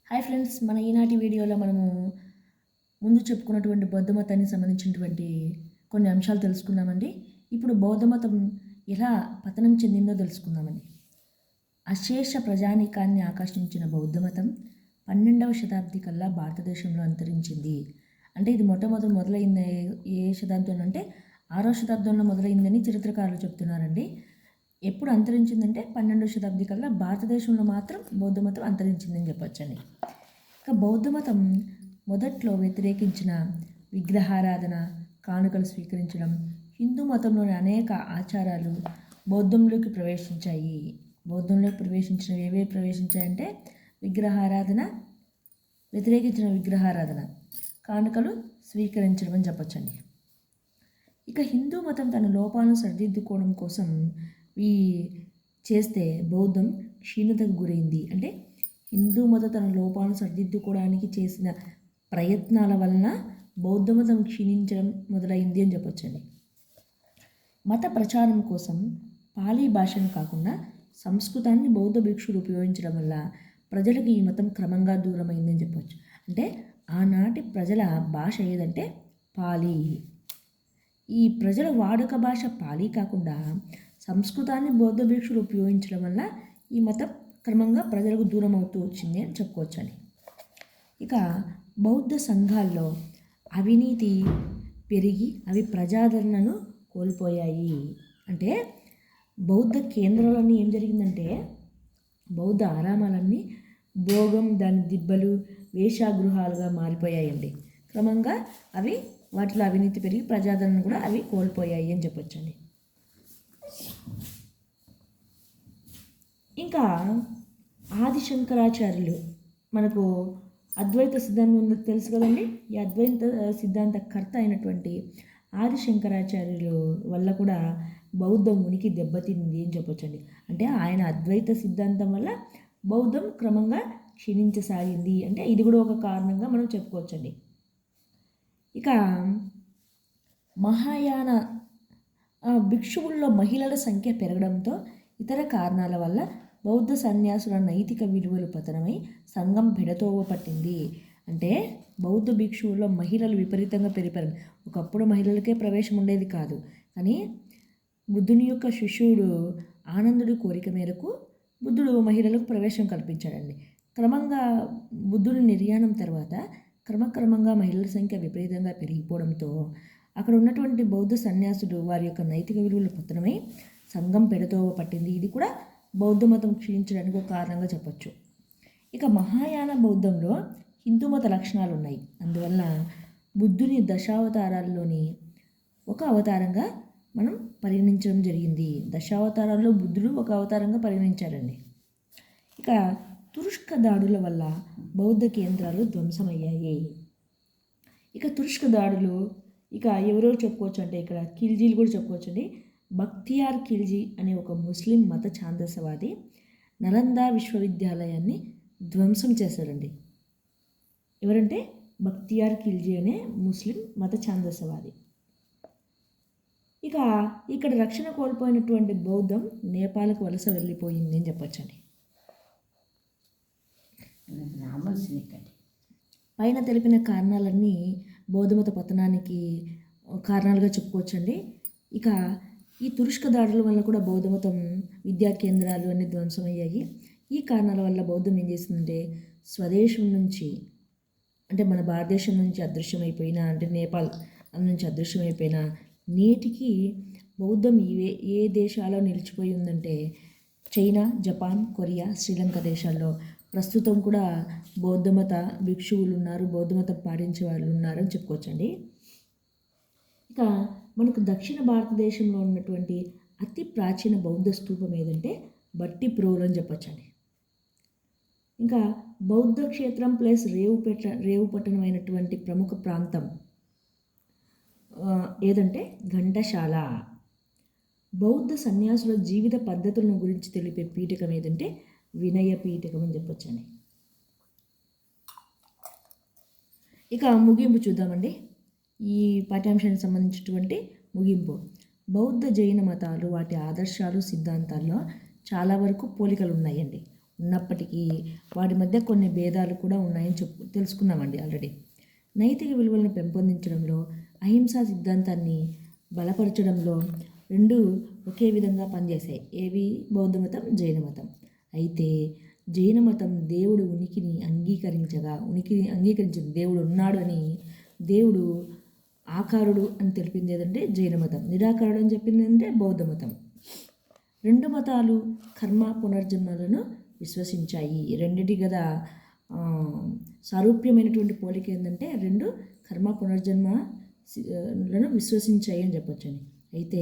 Hi friends, మన ఈనాటి వీడియోలో మనము ముందు చెప్పుకున్నటువంటి బౌద్ధ మతానికి సంబంధించినటువంటి కొన్ని అంశాలు తెలుసుకున్నామండి. ఇప్పుడు బౌద్ధ మతం ఎలా పతనం చెందిందో తెలుసుకుందామండి. అశేష ప్రజానీకాన్ని ఆకర్షించిన బౌద్ధ మతం 12వ శతాబ్ది కల్లా భారతదేశంలో అంతరించింది. అంటే ఇది మొదలైంది ఏ శతాబ్దంలో అంటే 6వ శతాబ్దంలో మొదలైందని చరిత్రకారులు చెప్తున్నారండి. ఎప్పుడు అంతరించిందంటే 12వ శతాబ్ది కల్లా భారతదేశంలో మాత్రం బౌద్ధ మతం అంతరించిందని చెప్పొచ్చండి. ఇక బౌద్ధ మతం మొదట్లో వ్యతిరేకించిన విగ్రహారాధన, కానుకలు స్వీకరించడం, హిందూ మతంలోని అనేక ఆచారాలు బౌద్ధంలోకి ప్రవేశించాయి. బౌద్ధంలోకి ప్రవేశించినవి ఏవేవి ప్రవేశించాయంటే విగ్రహారాధన, వ్యతిరేకించిన విగ్రహారాధన, కానుకలు స్వీకరించడం అని చెప్పొచ్చండి. ఇక హిందూ మతం తన లోపాలను సరిదిద్దుకోవడం కోసం ఈ చేస్తే బౌద్ధం క్షీణతకు గురైంది. అంటే హిందూ మతం తన లోపాలను సరిదిద్దుకోవడానికి చేసిన ప్రయత్నాల వలన బౌద్ధ మతం క్షీణించడం మొదలైంది అని చెప్పొచ్చండి. మత ప్రచారం కోసం పాలీ భాషను కాకుండా సంస్కృతాన్ని బౌద్ధ భిక్షులు ఉపయోగించడం వల్ల ప్రజలకు ఈ మతం క్రమంగా దూరమైందని చెప్పొచ్చు. అంటే ఆనాటి ప్రజల భాష ఏదంటే పాలీ. ఈ ప్రజల వాడుక భాష పాలీ కాకుండా సంస్కృతాన్ని బౌద్ధ భిక్షులు ఉపయోగించడం వల్ల ఈ మతం క్రమంగా ప్రజలకు దూరం అవుతూ వచ్చింది అని చెప్పుకోవచ్చండి. ఇక బౌద్ధ సంఘాల్లో అవినీతి పెరిగి అవి ప్రజాదరణను కోల్పోయాయి. అంటే బౌద్ధ కేంద్రాలన్నీ ఏం జరిగిందంటే బౌద్ధ ఆరామాలన్నీ భోగం, దాని దిబ్బలు, వేషాగృహాలుగా మారిపోయాయండి. క్రమంగా వాటిలో అవినీతి పెరిగి ప్రజాదరణ కూడా అవి కోల్పోయాయి అని చెప్పొచ్చండి. ఇంకా ఆదిశంకరాచార్యులు మనకు అద్వైత సిద్ధాంతం తెలుసు కదండి. ఈ అద్వైత సిద్ధాంత కర్త అయినటువంటి ఆదిశంకరాచార్యులు వల్ల కూడా బౌద్ధం ఉనికి దెబ్బతింది అని చెప్పొచ్చండి. అంటే ఆయన అద్వైత సిద్ధాంతం వల్ల బౌద్ధం క్రమంగా క్షీణించసాగింది. అంటే ఇది కూడా ఒక కారణంగా మనం చెప్పుకోవచ్చండి. ఇక మహాయాన భిక్షువుల్లో మహిళల సంఖ్య పెరగడంతో ఇతర కారణాల వల్ల బౌద్ధ సన్యాసుల నైతిక విలువలు పతనమై సంఘం బెడతోవ పట్టింది. అంటే బౌద్ధ భిక్షువుల్లో మహిళలు విపరీతంగా పెరిగారు. ఒకప్పుడు మహిళలకే ప్రవేశం ఉండేది కాదు. కానీ బుద్ధుని యొక్క శిష్యుడు ఆనందుడి కోరిక మేరకు బుద్ధుడు మహిళలకు ప్రవేశం కల్పించాడండి. క్రమంగా బుద్ధుని నిర్యాణం తర్వాత క్రమక్రమంగా మహిళల సంఖ్య విపరీతంగా పెరిగిపోవడంతో అక్కడ ఉన్నటువంటి బౌద్ధ సన్యాసులు వారి యొక్క నైతిక విలువలు పతనమై సంఘం పెడతోవ పట్టింది. ఇది కూడా బౌద్ధ మతం క్షీణించడానికి ఒక కారణంగా చెప్పచ్చు. ఇక మహాయాన బౌద్ధంలో హిందూ మత లక్షణాలు ఉన్నాయి. అందువల్ల బుద్ధుని దశావతారాల్లోని ఒక అవతారంగా మనం పరిగణించడం జరిగింది. దశావతారాల్లో బుద్ధుడు ఒక అవతారంగా పరిగణించారండి. ఇక తురుష్క దాడుల వల్ల బౌద్ధ కేంద్రాలు ధ్వంసమయ్యాయి. ఇక తురుష్క దాడులు ఎవరో చెప్పుకోవచ్చు అంటే ఇక్కడ ఖిల్జీలు కూడా చెప్పుకోవచ్చు అండి. బక్తియార్ ఖిల్జీ అనే ఒక ముస్లిం మత ఛాందసవాది నలందా విశ్వవిద్యాలయాన్ని ధ్వంసం చేశారండి. ఎవరంటే బక్తియార్ ఖిల్జీ అనే ముస్లిం మత ఛాందసవాది. ఇక్కడ రక్షణ కోల్పోయినటువంటి బౌద్ధం నేపాల్కు వలస వెళ్ళిపోయింది అని చెప్పొచ్చండి. పైన తెలిపిన కారణాలన్నీ బౌద్ధమత పతనానికి కారణాలుగా చెప్పుకోవచ్చండి. ఇక ఈ తురుష్క దాడుల వల్ల కూడా బౌద్ధమతం విద్యా కేంద్రాలు అన్నీ ధ్వంసమయ్యాయి. ఈ కారణాల వల్ల బౌద్ధం ఏం చేసిందంటే స్వదేశం నుంచి అంటే మన భారతదేశం నుంచి అదృశ్యమైపోయినా, అంటే నేపాల్ నుంచి అదృశ్యమైపోయినా నేటికి బౌద్ధం ఏ దేశాల్లో నిలిచిపోయి ఉందంటే చైనా, జపాన్, కొరియా, శ్రీలంక దేశాల్లో ప్రస్తుతం కూడా బౌద్ధమత భిక్షువులు ఉన్నారు, బౌద్ధమతం పాటించే వాళ్ళు ఉన్నారని చెప్పుకోవచ్చండి. ఇక మనకు దక్షిణ భారతదేశంలో ఉన్నటువంటి అతి ప్రాచీన బౌద్ధ స్తూపం ఏదంటే బట్టి ప్రోలు అని చెప్పొచ్చండి. ఇంకా బౌద్ధ క్షేత్రం ప్లస్ రేవు పట్టణం అయినటువంటి ప్రముఖ ప్రాంతం ఏదంటే ఘంటశాల. బౌద్ధ సన్యాసుల జీవిత పద్ధతులను గురించి తెలిపే పీఠకం ఏదంటే వినయ పీఠకం అని చెప్పొచ్చండి. ఇక ముగింపు చూద్దామండి. ఈ పాఠ్యాంశానికి సంబంధించినటువంటి ముగింపు. బౌద్ధ జైన మతాలు వాటి ఆదర్శాలు సిద్ధాంతాల్లో చాలా వరకు పోలికలు ఉన్నాయండి. ఉన్నప్పటికీ వాటి మధ్య కొన్ని భేదాలు కూడా ఉన్నాయని తెలుసుకున్నామండి ఆల్రెడీ. నైతిక విలువలను పెంపొందించడంలో, అహింసా సిద్ధాంతాన్ని బలపరచడంలో రెండు ఒకే విధంగా పనిచేశాయి. ఏవి? బౌద్ధ మతం, జైన మతం. అయితే జైన మతం దేవుడు ఉనికిని అంగీకరించింది. దేవుడు ఉన్నాడు అని, దేవుడు ఆకారుడు అని తెలిపింది ఏదంటే జైన మతం. నిరాకారుడు అని చెప్పింది ఏంటంటే బౌద్ధ మతం. రెండు మతాలు కర్మ పునర్జన్మలను విశ్వసించాయి. రెండిటి గల సారూప్యమైనటువంటి పోలిక ఏంటంటే రెండు కర్మ పునర్జన్మలను విశ్వసించాయి అని చెప్పొచ్చని. అయితే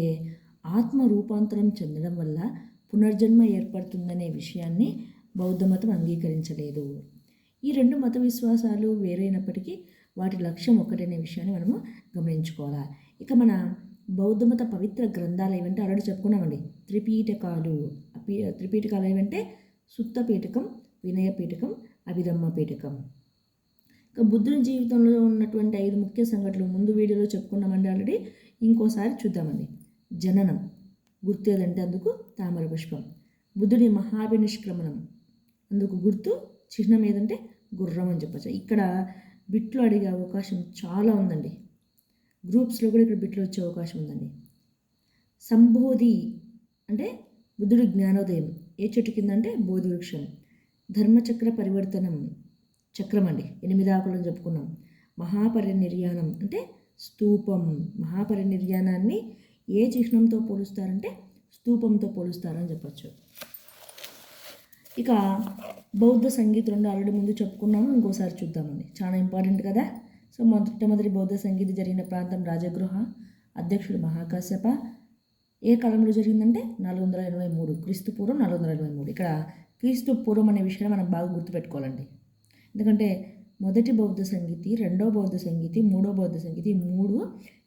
ఆత్మ రూపాంతరం చెందడం వల్ల పునర్జన్మ ఏర్పడుతుందనే విషయాన్ని బౌద్ధ మతం అంగీకరించలేదు. ఈ రెండు మత విశ్వాసాలు వేరైనప్పటికీ వాటి లక్ష్యం ఒకటనే విషయాన్ని మనము గమనించుకోవాలి. ఇక మన బౌద్ధ మత పవిత్ర గ్రంథాలు ఏమంటే ఆల్రెడీ చెప్పుకున్నామండి. త్రిపీఠకాలు ఏమంటే సుత్త పీఠకం, వినయ పీఠకం, అభిధమ్మ పీఠకం. ఇక బుద్ధుని జీవితంలో ఉన్నటువంటి 5 ముఖ్య సంఘటనలు ముందు వీడియోలో చెప్పుకున్నామండి ఆల్రెడీ. ఇంకోసారి చూద్దామండి. జననం గుర్తు ఏదంటే అందుకు తామర పుష్పం. బుద్ధుడి మహాభినిష్క్రమణం అందుకు గుర్తు చిహ్నం ఏదంటే గుర్రం అని చెప్పచ్చు. ఇక్కడ బిట్లు అడిగే అవకాశం చాలా ఉందండి. గ్రూప్స్లో కూడా ఇక్కడ బిట్లు వచ్చే అవకాశం ఉందండి. సంబోధి అంటే బుద్ధుడి జ్ఞానోదయం ఏ చెట్టు కింద అంటే బోధి వృక్షం. ధర్మచక్ర పరివర్తనం చక్రం అండి, 8 ఆకులను చెప్పుకున్నాం. మహాపరినిర్యాణం అంటే స్తూపం. మహాపరినిర్యాణాన్ని ఏ చిహ్నంతో పోలుస్తారంటే స్తూపంతో పోలుస్తారని చెప్పచ్చు. ఇక బౌద్ధ సంగీతం ఆల్రెడీ ముందు చెప్పుకున్నాము, ఇంకోసారి చూద్దామండి. చాలా ఇంపార్టెంట్ కదా. సో మొట్టమొదటి బౌద్ధ సంగీతం జరిగిన ప్రాంతం రాజగృహ. అధ్యక్షుడు మహాకాశ్యప. ఏ కాలంలో జరిగిందంటే 483 క్రీస్తుపూర్వం 483. ఇక్కడ క్రీస్తు పూర్వం అనే విషయాన్ని మనం బాగా గుర్తుపెట్టుకోవాలండి. ఎందుకంటే మొదటి బౌద్ధ సంగీతి, రెండో బౌద్ధ సంగీతి, మూడో బౌద్ధ సంగీతి 3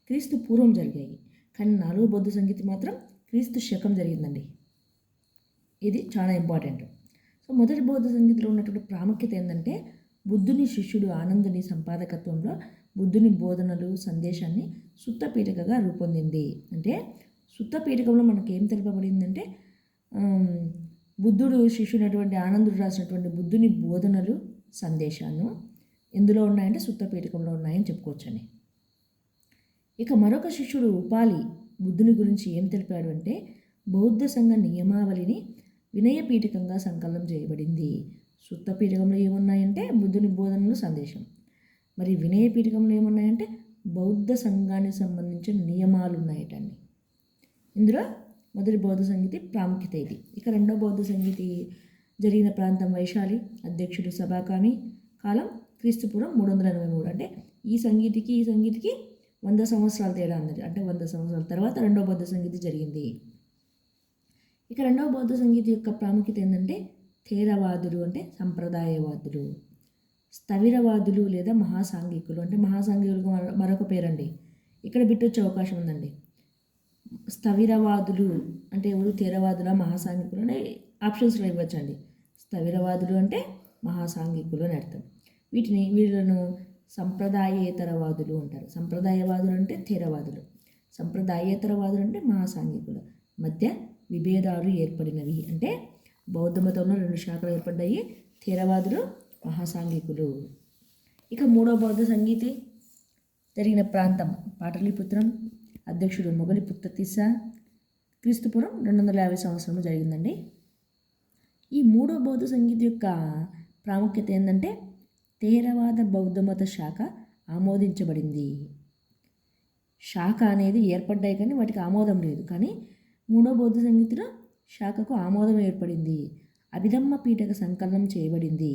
క్రీస్తు పూర్వం జరిగాయి. కానీ 4వ బౌద్ధ సంగీతి మాత్రం క్రీస్తు శకం జరిగిందండి. ఇది చాలా ఇంపార్టెంట్. సో మొదటి బౌద్ధ సంగీతంలో ఉన్నటువంటి ప్రాముఖ్యత ఏంటంటే బుద్ధుని శిష్యుడు ఆనందుని సంపాదకత్వంలో బుద్ధుని బోధనలు సందేశాన్ని సుత్త పీఠికగా రూపొందింది. అంటే సుత్త పీఠికంలో మనకి ఏం తెలుపబడిందంటే బుద్ధుడు శిష్యునటువంటి ఆనందుడు రాసినటువంటి బుద్ధుని బోధనలు సందేశాన్ని ఎందులో ఉన్నాయంటే సుత్త పీఠికంలో ఉన్నాయని చెప్పుకోవచ్చండి. ఇక మరొక శిష్యుడు ఉపాలి బుద్ధుని గురించి ఏం తెలిపాడు అంటే బౌద్ధ సంఘ నియమావళిని వినయ పీఠికంగా సంకలనం చేయబడింది. సుత్త పీఠికంలో ఏమున్నాయంటే బుద్ధుని బోధనలు సందేశం. మరి వినయ పీఠికంలో ఏమున్నాయంటే బౌద్ధ సంఘానికి సంబంధించిన నియమాలు ఉన్నాయటండి. ఇందులో మొదటి బౌద్ధ సంగీతి ప్రాముఖ్యత ఇది. ఇక రెండో బౌద్ధ సంగీతి జరిగిన ప్రాంతం వైశాలి. అధ్యక్షుడు సభాకామి. కాలం క్రీస్తుపూర్వం 383. అంటే ఈ సంగీతికి 100 సంవత్సరాల తేడా అన్నది. అంటే 100 సంవత్సరాల తర్వాత రెండో బౌద్ధ సంగీతి జరిగింది. ఇక రెండవ బౌద్ధ సంగీతి యొక్క ప్రాముఖ్యత ఏంటంటే థేరవాదులు అంటే సంప్రదాయవాదులు, స్థవిరవాదులు లేదా మహాసాంఘికులు అంటే మహాసాంఘికులకు మరొక పేరండి. ఇక్కడ బిట్టొచ్చే అవకాశం ఉందండి. స్థవిరవాదులు అంటే ఎవరు? థేరవాదుల, మహాసాంఘికులు అనే ఆప్షన్స్లో ఇవ్వచ్చండి. స్థవిరవాదులు అంటే మహాసాంఘికులు అని అర్థం. వీళ్ళను సంప్రదాయేతరవాదులు అంటారు. సంప్రదాయవాదులు అంటే థేరవాదులు, సంప్రదాయేతరవాదులు అంటే మహాసాంఘికులు. మధ్య విభేదాలు ఏర్పడినవి. అంటే బౌద్ధ మతంలో 2 శాఖలు ఏర్పడ్డాయి, థేరవాదులు, మహాసాంఘికులు. ఇక మూడో బౌద్ధ సంగీతి జరిగిన ప్రాంతం పాటలీపుత్రం. అధ్యక్షుడు మొగలిపుత్త తిస్స. క్రీస్తుపూర్వం 250 సంవత్సరంలో జరిగిందండి. ఈ మూడో బౌద్ధ సంగీతి యొక్క ప్రాముఖ్యత ఏంటంటే థేరవాద బౌద్ధమత శాఖ ఆమోదించబడింది. శాఖ అనేది ఏర్పడ్డాయి కానీ వాటికి ఆమోదం లేదు. కానీ మూడో బౌద్ధ సంగీతిలో శాఖకు ఆమోదం ఏర్పడింది. అభిధమ్మ పీఠక సంకలనం చేయబడింది.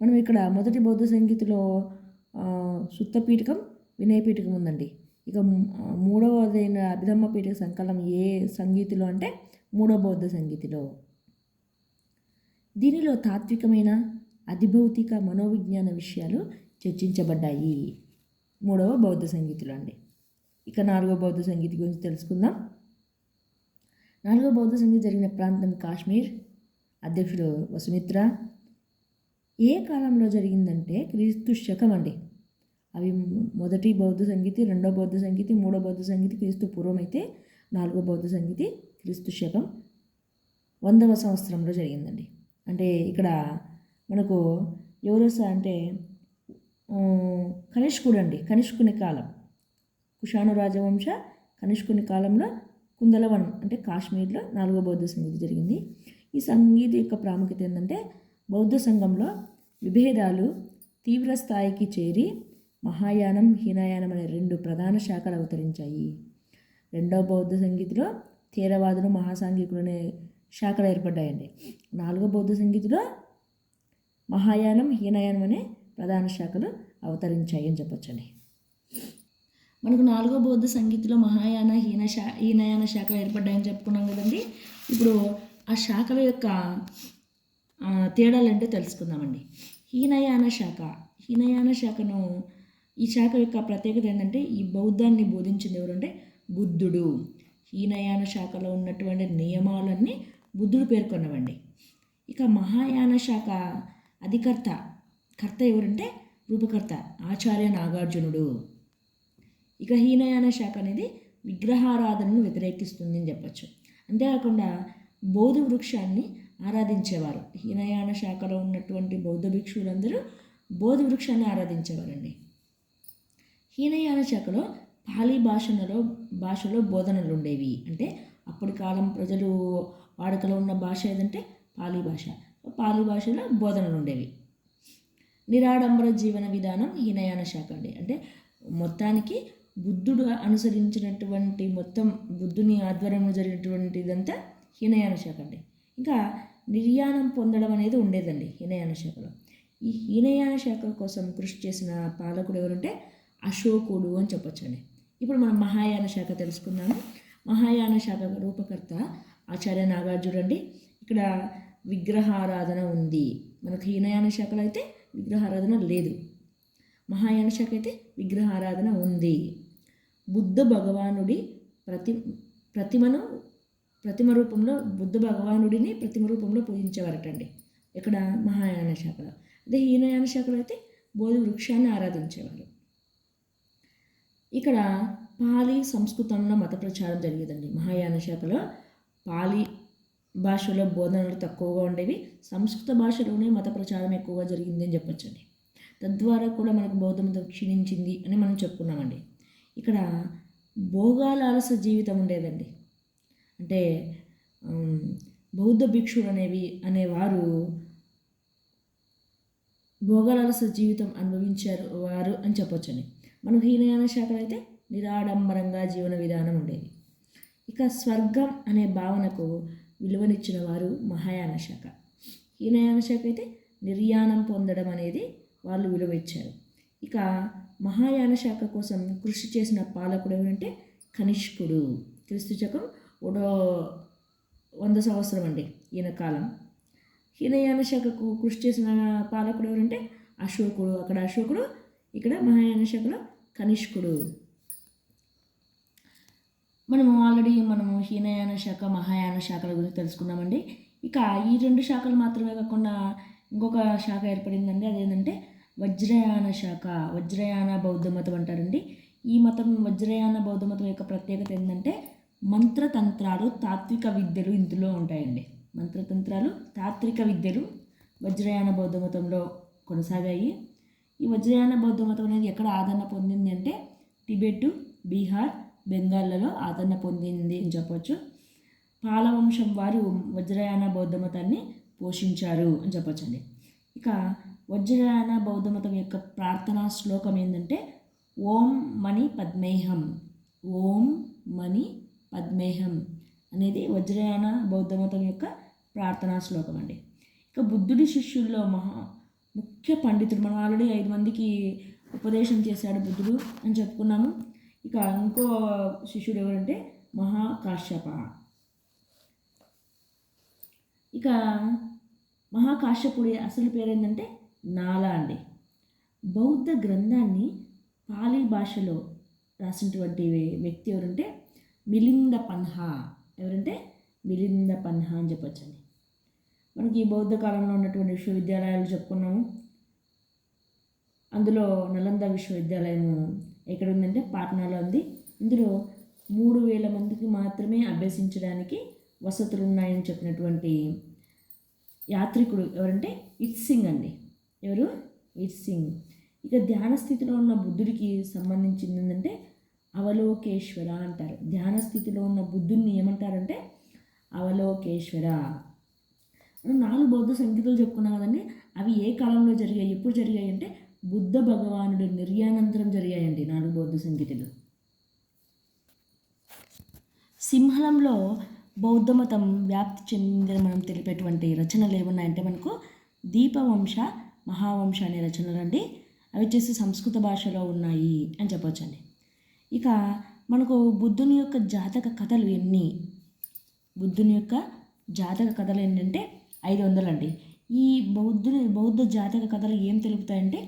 మనం ఇక్కడ మొదటి బౌద్ధ సంగీతిలో సుత్త పీఠకం, వినయ పీఠకం ఉందండి. ఇక మూడవదైన అభిధమ్మ పీఠక సంకలనం ఏ సంగీతిలో అంటే మూడో బౌద్ధ సంగీతిలో. దీనిలో తాత్వికమైన అధిభౌతిక మనోవిజ్ఞాన విషయాలు చర్చించబడ్డాయి మూడవ బౌద్ధ సంగీతిలో అండి. ఇక 4వ బౌద్ధ సంగీతి గురించి తెలుసుకుందాం. 4వ బౌద్ధ సంగీతి జరిగిన ప్రాంతం కాశ్మీర్. అధ్యక్షుడు వసుమిత్ర. ఏ కాలంలో జరిగిందంటే క్రీస్తు శకం అండి. అవి మొదటి బౌద్ధ సంగీతి, రెండో బౌద్ధ సంగీతి, మూడో బౌద్ధ సంగీతి క్రీస్తు పూర్వం అయితే 4వ బౌద్ధ సంగీతి క్రీస్తు శకం 100వ సంవత్సరంలో జరిగిందండి. అంటే ఇక్కడ మనకు ఎవరు అంటే కనిష్కుడు అండి, కనిష్కుని కాలం, కుషాను రాజవంశ కనిష్కుని కాలంలో కుందలవనం అంటే కాశ్మీర్లో 4వ బౌద్ధ సంగీతి జరిగింది. ఈ సంగీతి యొక్క ప్రాముఖ్యత ఏంటంటే బౌద్ధ సంఘంలో విభేదాలు తీవ్ర స్థాయికి చేరి మహాయానం, హీనయానం అనే 2 ప్రధాన శాఖలు అవతరించాయి. 2వ బౌద్ధ సంగీతిలో థేరవాదులు, మహాసాంఘికులు అనే శాఖలు ఏర్పడ్డాయండి. 4వ బౌద్ధ సంగీతిలో మహాయానం, హీనయానం అనే ప్రధాన శాఖలు అవతరించాయి అని చెప్పొచ్చండి. మనకు 4వ బౌద్ధ సంగీతిలో మహాయాన, హీనయాన శాఖలు ఏర్పడ్డాయని చెప్పుకున్నాం కదండి. ఇప్పుడు ఆ శాఖల యొక్క తేడాలు ఏంటో తెలుసుకుందామండి. హీనయాన శాఖను, ఈ శాఖ యొక్క ప్రత్యేకత ఏంటంటే ఈ బౌద్ధాన్ని బోధించింది ఎవరంటే బుద్ధుడు. హీనయాన శాఖలో ఉన్నటువంటి నియమాలన్నీ బుద్ధుడు పేర్కొన్నవండి. ఇక మహాయాన శాఖ కర్త ఎవరంటే రూపకర్త ఆచార్య నాగార్జునుడు. ఇక హీనయాన శాఖ అనేది విగ్రహారాధనను వ్యతిరేకిస్తుంది అని చెప్పచ్చు. అంతేకాకుండా బౌద్ధ వృక్షాన్ని ఆరాధించేవారు. హీనయాన శాఖలో ఉన్నటువంటి బౌద్ధ భిక్షువులందరూ బౌద్ధ వృక్షాన్ని ఆరాధించేవారండి. హీనయాన శాఖలో పాలీ భాషలో బోధనలు ఉండేవి. అంటే అప్పటి కాలం ప్రజలు వాడుకలో ఉన్న భాష ఏదంటే పాలీ భాషలో బోధనలు ఉండేవి. నిరాడంబర జీవన విధానం హీనయాన శాఖ అండి. అంటే మొత్తానికి బుద్ధుడు అనుసరించినటువంటి బుద్ధుని ఆధ్వర్యంలో జరిగినటువంటి ఇదంతా హీనయాన శాఖ అండి. ఇంకా నిర్యాణం పొందడం అనేది ఉండేదండి హీనయాన శాఖలో. ఈ హీనయాన శాఖ కోసం కృషి చేసిన పాలకుడు ఎవరంటే అశోకుడు అని చెప్పొచ్చండి. ఇప్పుడు మనం మహాయాన శాఖ తెలుసుకుందాము. మహాయాన శాఖ రూపకర్త ఆచార్య నాగార్జునుడు అండి. ఇక్కడ విగ్రహారాధన ఉంది. మనకు హీనయాన శాఖలో అయితే విగ్రహారాధన లేదు. మహాయాన శాఖ అయితే విగ్రహారాధన ఉంది. బుద్ధ భగవానుడి ప్రతిమ రూపంలో బుద్ధ భగవానుడిని ప్రతిమ రూపంలో పూజించేవారటండి ఇక్కడ మహాయాన శాఖలో. అదే హీనయాన శాఖలో అయితే బోధి వృక్షాన్ని ఆరాధించేవారు. ఇక్కడ పాలీ సంస్కృతంలో మత ప్రచారం జరిగేదండి. మహాయాన శాఖలో పాలీ భాషలో బోధనలు తక్కువగా ఉండేవి, సంస్కృత భాషలోనే మత ప్రచారం ఎక్కువగా జరిగింది అని చెప్పొచ్చండి. తద్వారా కూడా మనకు బౌద్ధ మతం క్షీణించింది అని మనం చెప్పుకున్నామండి. ఇక్కడ భోగాలాలస జీవితం ఉండేదండి. అంటే బౌద్ధ భిక్షువులు అనేవారు భోగాలాలస జీవితం అనుభవించారు వారు అని చెప్పొచ్చండి. మనకు హీనయాన శాఖలో అయితే నిరాడంబరంగా జీవన విధానం ఉండేది. ఇక స్వర్గం అనే భావనకు విలువనిచ్చిన వారు మహాయాన శాఖ. హీనయాన శాఖ అయితే నిర్యాణం పొందడం అనేది వాళ్ళు విలువ ఇచ్చారు. ఇక మహాయాన శాఖ కోసం కృషి చేసిన పాలకుడు ఎవరంటే కనిష్కుడు. క్రీస్తు శకం 100 సంవత్సరం అండి ఈయన కాలం. హీనయాన శాఖకు కృషి చేసిన పాలకుడు ఎవరంటే అశోకుడు. అక్కడ అశోకుడు, ఇక్కడ మహాయాన శాఖలో కనిష్కుడు. మనము హీనయాన శాఖ, మహాయాన శాఖల గురించి తెలుసుకున్నామండి. ఇక ఈ 2 శాఖలు మాత్రమే కాకుండా ఇంకొక శాఖ ఏర్పడిందండి. అదేంటంటే వజ్రయాన శాఖ. వజ్రయాన బౌద్ధ మతం అంటారండి. ఈ వజ్రయాన బౌద్ధ మతం యొక్క ప్రత్యేకత ఏంటంటే మంత్రతంత్రాలు, తాత్విక విద్యలు ఇందులో ఉంటాయండి. మంత్రతంత్రాలు, తాత్విక విద్యలు వజ్రయాన బౌద్ధ మతంలో కొనసాగాయి. ఈ వజ్రయాన బౌద్ధ మతం అనేది ఎక్కడ ఆదరణ పొందింది అంటే టిబెట్, బీహార్, బెంగాల్లో ఆదరణ పొందింది అని చెప్పొచ్చు. పాలవంశం వారు వజ్రయాన బౌద్ధ మతాన్ని పోషించారు అని చెప్పొచ్చండి. ఇక వజ్రయాన బౌద్ధ మతం యొక్క ప్రార్థనా శ్లోకం ఏంటంటే ఓం మణి పద్మేహం. ఓం మణి పద్మేహం అనేది వజ్రయాన బౌద్ధ మతం యొక్క ప్రార్థనా శ్లోకం అండి. ఇక బుద్ధుడి శిష్యుల్లో ముఖ్య పండితుడు, మనం ఆల్రెడీ 5 మందికి ఉపదేశం చేశాడు బుద్ధుడు అని చెప్పుకున్నాము. ఇక ఇంకో శిష్యుడు ఎవరంటే మహాకాశ్యప. ఇక మహాకాశ్యపుడి అసలు పేరు ఏంటంటే నాలా అండి. బౌద్ధ గ్రంథాన్ని పాలీ భాషలో రాసినటువంటి వ్యక్తి ఎవరంటే మిలింద పన్హా. ఎవరంటే మిలింద పన్హా అని చెప్పొచ్చండి. మనకి ఈ బౌద్ధ కాలంలో ఉన్నటువంటి విశ్వవిద్యాలయాలు చెప్పుకున్నాము. అందులో నలంద విశ్వవిద్యాలయం ఎక్కడ ఉందంటే పాట్నాలో ఉంది. ఇందులో 3000 మందికి మాత్రమే అభ్యసించడానికి వసతులు ఉన్నాయని చెప్పినటువంటి యాత్రికుడు ఎవరంటే ఇట్సింగ్ అండి. ఎవరు? ఇట్సింగ్. ఇక ధ్యాన స్థితిలో ఉన్న బుద్ధుడికి సంబంధించింది ఏంటంటే అవలోకేశ్వర అంటారు. ధ్యాన స్థితిలో ఉన్న బుద్ధుడిని ఏమంటారంటే అవలోకేశ్వర. మనం 4 బౌద్ధ సంగీతాలు చెప్పుకున్నాం కదండి. అవి ఏ కాలంలో జరిగాయి, ఎప్పుడు జరిగాయి అంటే బుద్ధ భగవానుడి నిర్యానంతరం జరిగాయండి 4 బౌద్ధ సంగీతాలు. సింహళంలో బౌద్ధ మతం వ్యాప్తి చెందిందని మనం తెలిపేటువంటి రచనలు ఏమున్నాయంటే మనకు దీపవంశ, మహావంశ అనే రచనలు అండి. అవి వచ్చేసి సంస్కృత భాషలో ఉన్నాయి అని చెప్పవచ్చండి. ఇక మనకు బుద్ధుని యొక్క జాతక కథలు ఎన్ని? బుద్ధుని యొక్క జాతక కథలు ఏంటంటే 500 అండి. ఈ బౌద్ధ జాతక కథలు ఏం తెలుపుతాయంటే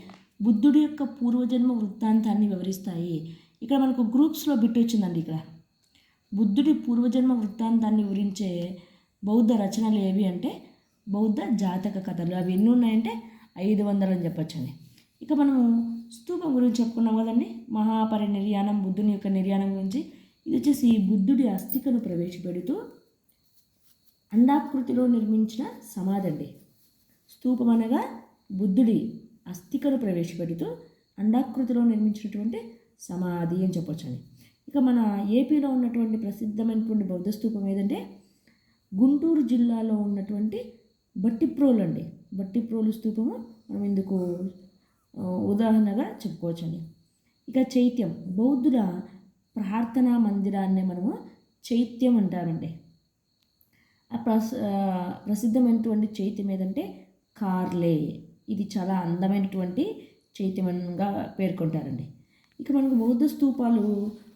బుద్ధుడి యొక్క పూర్వజన్మ వృత్తాంతాన్ని వివరిస్తాయి. ఇక్కడ మనకు గ్రూప్స్లో బిట్ వచ్చిందండి. ఇక్కడ బుద్ధుడి పూర్వజన్మ వృత్తాంతాన్ని వివరించే బౌద్ధ రచనలు ఏవి అంటే బౌద్ధ జాతక కథలు. అవి ఎన్ని ఉన్నాయంటే 500 అని చెప్పొచ్చండి. ఇక మనము స్తూపం గురించి చెప్పుకున్నాం కదండి. మహాపరినిర్యాణం, బుద్ధుని యొక్క నిర్యాణం గురించి. ఇది వచ్చేసి బుద్ధుడి అస్థికను ప్రవేశపెడుతూ అండాకృతిలో నిర్మించిన సమాధి అండి. స్తూపం అనగా బుద్ధుడి అస్థికను ప్రవేశపెడుతూ అండాకృతిలో నిర్మించినటువంటి సమాధి అని చెప్పొచ్చండి. ఇక మన ఏపీలో ఉన్నటువంటి ప్రసిద్ధమైనటువంటి బౌద్ధ స్తూపం ఏదంటే గుంటూరు జిల్లాలో ఉన్నటువంటి బట్టిప్రోలు అండి. బట్టిప్రోలు స్తూపము మనం ఇందుకు ఉదాహరణగా చెప్పుకోవచ్చండి. ఇక చైత్యం, బౌద్ధుల ప్రార్థనా మందిరాన్ని మనము చైత్యం అంటారండి. ప్రసిద్ధమైనటువంటి చైత్యం ఏదంటే కార్లే. ఇది చాలా అందమైనటువంటి చైత్యంగా పేర్కొంటారండి. ఇక మనకు బౌద్ధ స్తూపాలు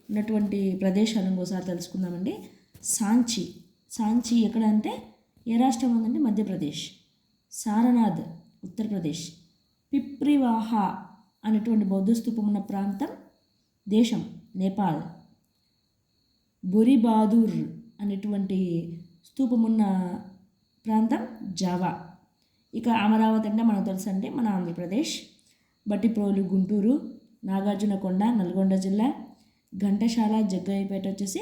ఉన్నటువంటి ప్రదేశాలను ఒకసారి తెలుసుకుందామండి. సాంచి ఎక్కడ అంటే ఏ రాష్ట్రం ఉందంటే మధ్యప్రదేశ్. సారనాథ్ ఉత్తరప్రదేశ్. పిప్రివాహ అనేటువంటి బౌద్ధ స్తూపం ఉన్న ప్రాంతం దేశం నేపాల్. బొరిబాదూర్ అనేటువంటి స్తూపం ఉన్న ప్రాంతం జావా. ఇక అమరావతి అంటే మనకు తెలుసు అంటే మన ఆంధ్రప్రదేశ్. బట్టిప్రోలు గుంటూరు. నాగార్జునకొండ నల్గొండ జిల్లా. ఘంటసాల జగ్గయ్యపేట వచ్చేసి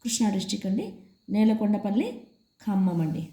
కృష్ణా డిస్టిక్ అండి. నేలకొండపల్లి ఖమ్మం అండి.